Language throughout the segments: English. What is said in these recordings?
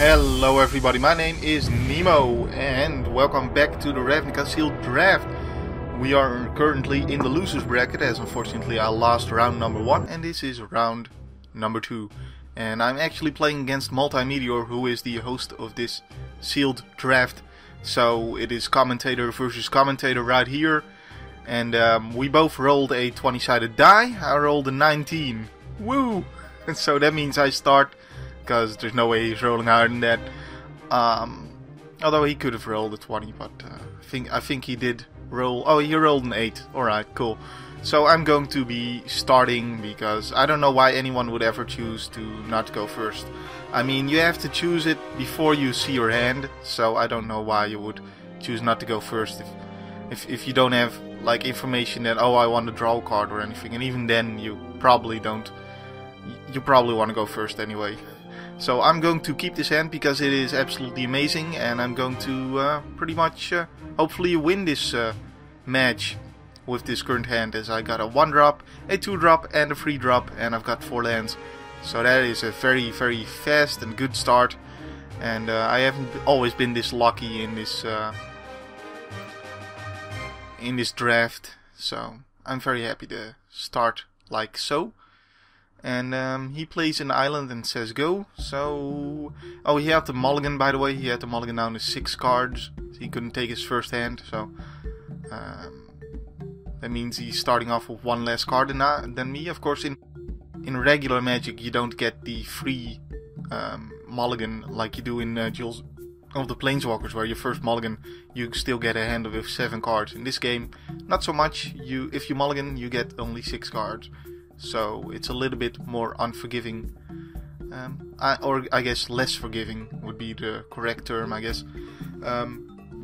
Hello everybody, my name is Nemo and welcome back to the Ravnica sealed draft. We are currently in the losers bracket as unfortunately I lost round number 1 and this is round number 2. And I'm actually playing against Multeyemeteor, who is the host of this sealed draft. So it is commentator versus commentator right here. And we both rolled a 20-sided die. I rolled a 19. Woo! And so that means I start, because there's no way he's rolling higher than that. Although he could have rolled a 20, but I think he did roll. Oh, he rolled an 8. Alright, cool. So I'm going to be starting because I don't know why anyone would ever choose to not go first. I mean, you have to choose it before you see your hand, so I don't know why you would choose not to go first if you don't have like information that, oh, I want to draw a card or anything, and even then you probably don't. You probably want to go first anyway. So I'm going to keep this hand because it is absolutely amazing, and I'm going to pretty much hopefully win this match with this current hand, as I got a 1-drop, a 2-drop and a 3-drop, and I've got 4 lands. So that is a very, very fast and good start, and I haven't always been this lucky in this draft, so I'm very happy to start like so. And he plays an island and says go. So, oh, he had the mulligan, by the way. He had the mulligan down to 6 cards. He couldn't take his first hand, so that means he's starting off with 1 less card than me. Of course, in regular Magic, you don't get the free mulligan like you do in Duels of the Planeswalkers, where your first mulligan you still get a hand with 7 cards. In this game, not so much. If you mulligan, you get only 6 cards. So it's a little bit more unforgiving, or I guess less forgiving would be the correct term, I guess.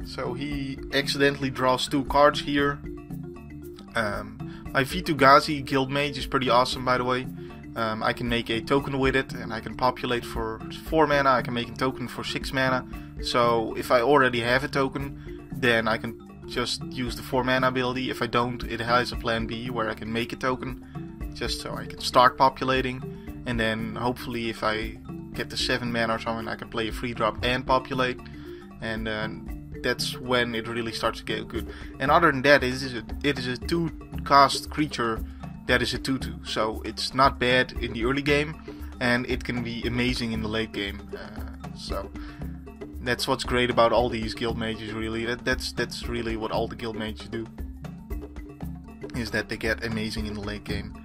So he accidentally draws 2 cards here. My V2 Ghazi Guild Mage is pretty awesome, by the way. I can make a token with it, and I can populate for 4 mana. I can make a token for 6 mana. So if I already have a token, then I can just use the 4 mana ability. If I don't, it has a plan B where I can make a token, just so I can start populating, and then hopefully if I get the 7 mana or something, I can play a 3-drop and populate, and that's when it really starts to get good. And other than that, it is a 2-cost creature that is a 2/2, so it's not bad in the early game, and it can be amazing in the late game. So that's what's great about all these guild mages, really. That's really what all the guild mages do, is that they get amazing in the late game.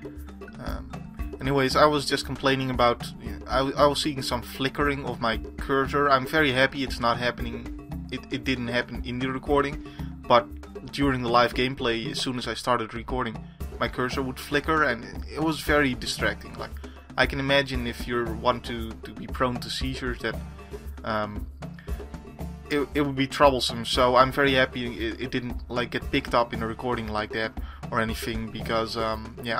Anyways, I was just complaining about, I was seeing some flickering of my cursor. I'm very happy it's not happening. It didn't happen in the recording, but during the live gameplay, as soon as I started recording, my cursor would flicker, and it was very distracting. Like, I can imagine if you want to be prone to seizures, that it would be troublesome. So I'm very happy it didn't like get picked up in the recording like that or anything, because yeah,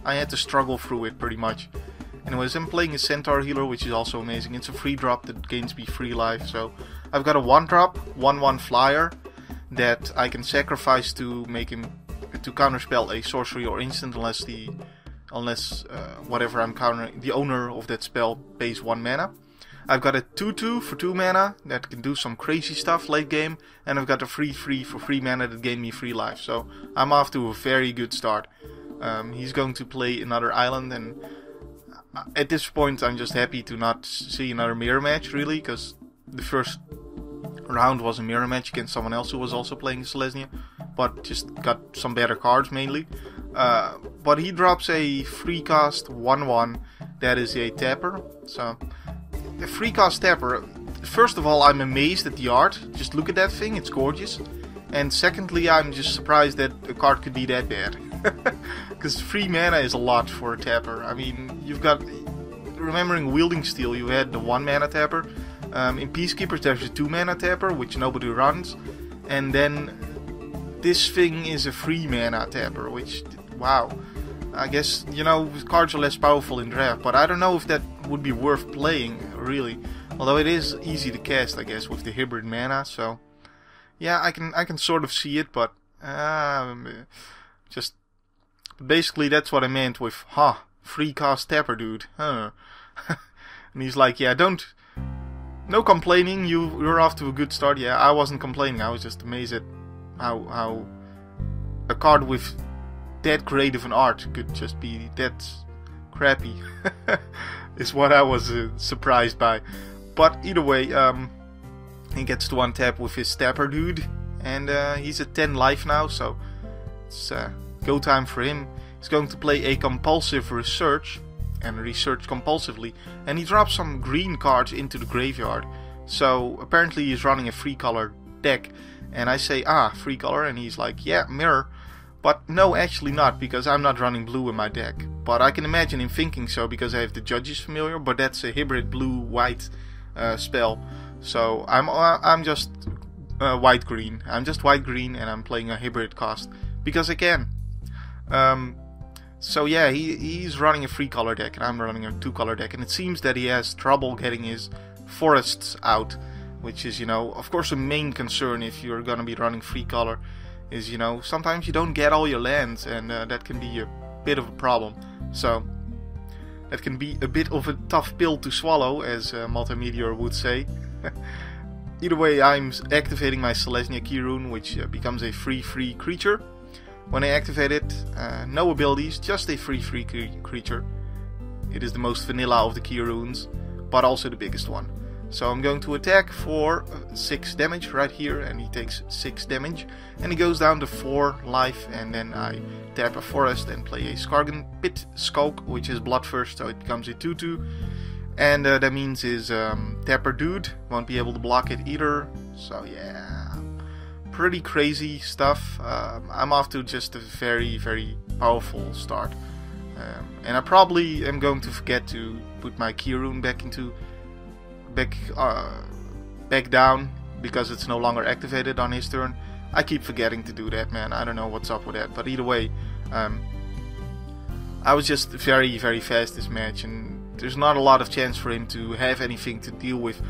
I had to struggle through it pretty much. Anyways, I'm playing a Centaur healer, which is also amazing. It's a 3-drop that gains me 3 life. So I've got a 1-drop, 1/1 flyer that I can sacrifice to make him to counterspell a sorcery or instant, unless whatever I'm countering, the owner of that spell pays 1 mana. I've got a 2/2 for 2 mana that can do some crazy stuff late game, and I've got a 3/3 for 3 mana that gain me 3 life. So I'm off to a very good start. He's going to play another island, and at this point I'm just happy to not see another mirror match, really, because the first round was a mirror match against someone else who was also playing Selesnya, but just got some better cards mainly. But he drops a 3-cost 1/1 that is a tapper. So a 3-cost tapper, first of all, I'm amazed at the art. Just look at that thing, it's gorgeous. And secondly, I'm just surprised that a card could be that bad. Because 3 mana is a lot for a tapper. I mean, you've got, remembering Wielding Steel, you had the 1 mana tapper. In Peacekeepers there's a 2 mana tapper, which nobody runs. And then this thing is a 3 mana tapper, which, wow. I guess, you know, cards are less powerful in draft, but I don't know if that would be worth playing, really. Although it is easy to cast, I guess, with the hybrid mana, so yeah, I can sort of see it, but just basically that's what I meant with 3-cost tapper, dude. Huh. And he's like, yeah, don't no complaining. You're off to a good start. Yeah, I wasn't complaining. I was just amazed at how a card with that great of an art could just be that crappy. Is what I was surprised by. But either way, he gets to untap with his Tapper Dude, and he's at 10 life now, so it's go time for him. He's going to play a compulsive research, and research compulsively, and he drops some green cards into the graveyard. So apparently he's running a 3-color deck, and I say, ah, 3-color, and he's like, yeah, mirror. But no, actually not, because I'm not running blue in my deck. But I can imagine him thinking so, because I have the Judge's Familiar, but that's a hybrid blue-white spell. So I'm just white-green. I'm just white-green, and I'm playing a hybrid cost, because I can. So yeah, he's running a 3-color deck, and I'm running a 2-color deck, and it seems that he has trouble getting his forests out, which is, you know, of course a main concern if you're gonna be running 3-color, is, you know, sometimes you don't get all your lands, and that can be a bit of a problem. So that can be a bit of a tough pill to swallow, as Multeyemeteor would say. Either way, I'm activating my Selesnya Key Rune, which becomes a 3/3 creature. When I activate it, no abilities, just a 3/3 creature. It is the most vanilla of the Key Runes, but also the biggest one. So I'm going to attack for 6 damage right here, and he takes 6 damage. And he goes down to 4 life, and then I tap a forest and play a Skargan Pit Skulk, which is Bloodthirst, so it becomes a 2/2. And that means his Tapper Dude won't be able to block it either. So yeah, pretty crazy stuff. I'm off to just a very, very powerful start. And I probably am going to forget to put my Key Rune back down, because it's no longer activated on his turn. I keep forgetting to do that, man. I don't know what's up with that, but either way, I was just very, very fast this match, and there's not a lot of chance for him to have anything to deal with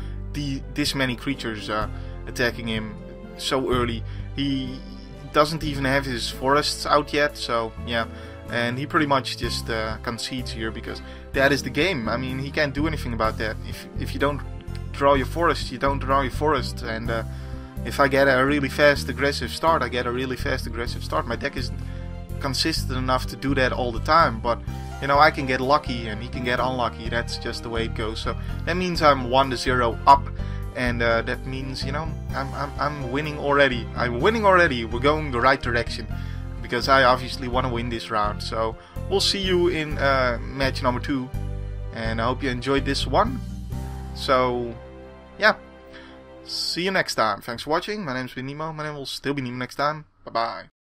this many creatures attacking him so early. He doesn't even have his forests out yet, so yeah. And he pretty much just concedes here, because that is the game. I mean, he can't do anything about that. If you don't draw your forest, you don't draw your forest. And if I get a really fast aggressive start, I get a really fast aggressive start. My deck isn't consistent enough to do that all the time, but you know, I can get lucky and he can get unlucky. That's just the way it goes. So that means I'm 1-0 up, and that means, you know, I'm winning already. I'm winning already. We're going the right direction, because I obviously want to win this round. So we'll see you in match number 2, and I hope you enjoyed this one. So yeah, see you next time. Thanks for watching. My name's been Nemo. My name will still be Nemo next time. Bye bye.